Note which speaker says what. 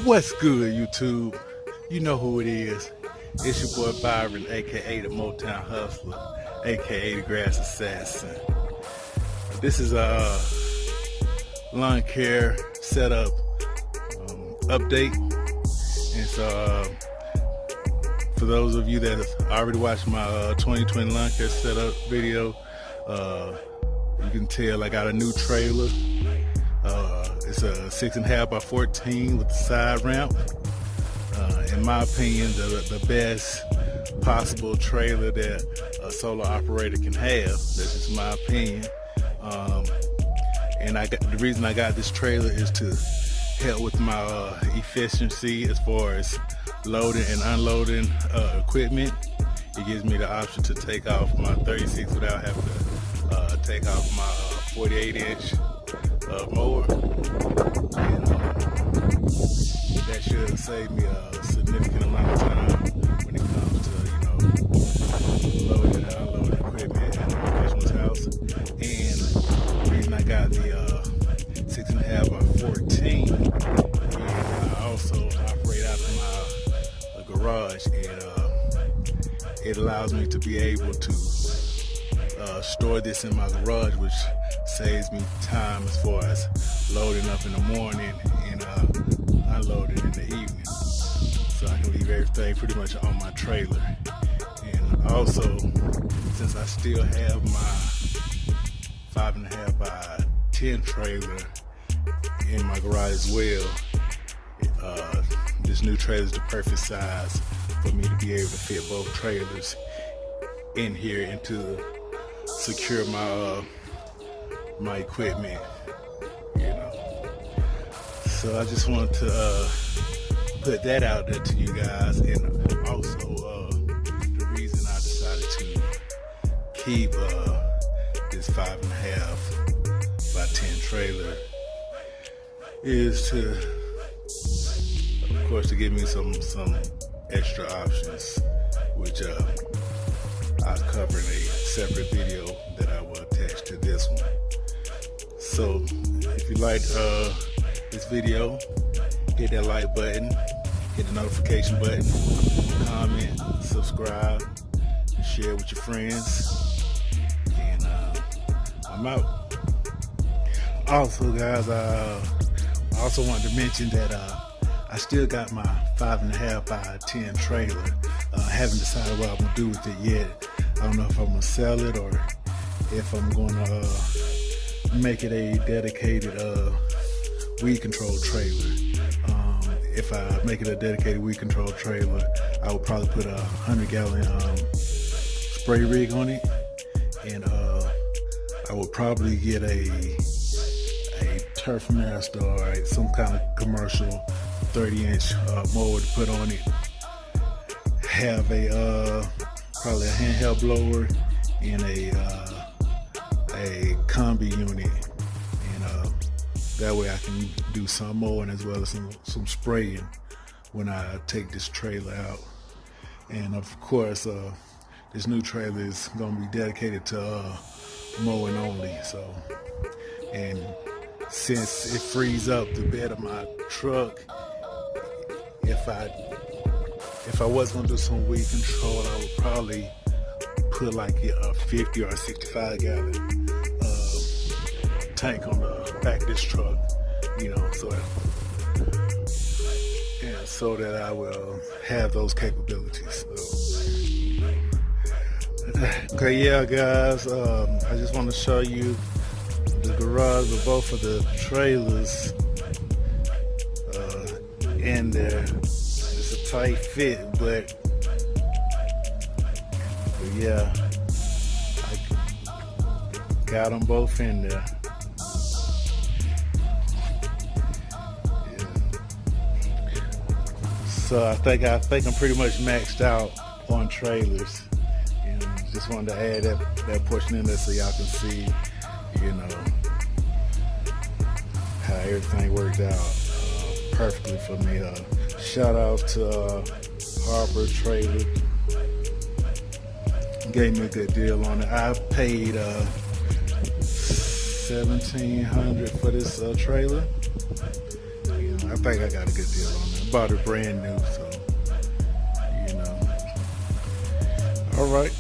Speaker 1: What's good, YouTube? You know who it is. It's your boy Byron, aka the Mow-Town Hustler, aka the Grass Assassin. This is a lawn care setup update. And so, for those of you that have already watched my 2020 lawn care setup video, you can tell I got a new trailer. It's a 6.5 by 14 with the side ramp. In my opinion, the best possible trailer that a solar operator can have. That's just my opinion. And the reason I got this trailer is to help with my efficiency as far as loading and unloading equipment. It gives me the option to take off my 36 without having to take off my 48-inch mower. And that should save me a significant amount of time when it comes to, loading and unloading equipment at the professional's house. And the reason I got the 6.5 by 14, and I also operate out of my garage, and it allows me to be able to store this in my garage, which saves me time as far as loading up in the morning and unloading in the evening. So I can leave everything pretty much on my trailer. And also, since I still have my 5.5 by 10 trailer in my garage as well, this new trailer is the perfect size for me to be able to fit both trailers in here and to secure my equipment, So I just wanted to put that out there to you guys, and also the reason I decided to keep this 5.5 by 10 trailer is to, of course, to give me some extra options, which I'll cover in a separate video that I will attach to this one. So if you like this video, hit that like button, hit the notification button, comment, subscribe, share with your friends, and I'm out. Also, guys, I also wanted to mention that I still got my 5.5 by 10 trailer. I haven't decided what I'm gonna do with it yet. I don't know if I'm gonna sell it or if I'm gonna make it a dedicated weed control trailer. If I make it a dedicated weed control trailer, I would probably put a 100-gallon spray rig on it, and I would probably get a Turf Master or some kind of commercial 30-inch mower to put on it. Have probably a handheld blower and a combi unit, and that way I can do some mowing as well as some spraying when I take this trailer out. And of course, this new trailer is going to be dedicated to mowing only. So, and since it frees up the bed of my truck, if I was going to do some weed control, I would probably put like a 50 or a 65-gallon tank on the back of this truck, so that I will have those capabilities. Okay, yeah, guys, I just want to show you the garage of both of the trailers in there. It's a tight fit, but yeah, I got them both in there. So I think I'm pretty much maxed out on trailers. Just wanted to add that portion in there so y'all can see, how everything worked out perfectly for me. Shout out to Harbor Trailer. Gave me a good deal on it. I paid $1,700 for this trailer. I think I got a good deal on it. Bought it brand new, so you know. All right.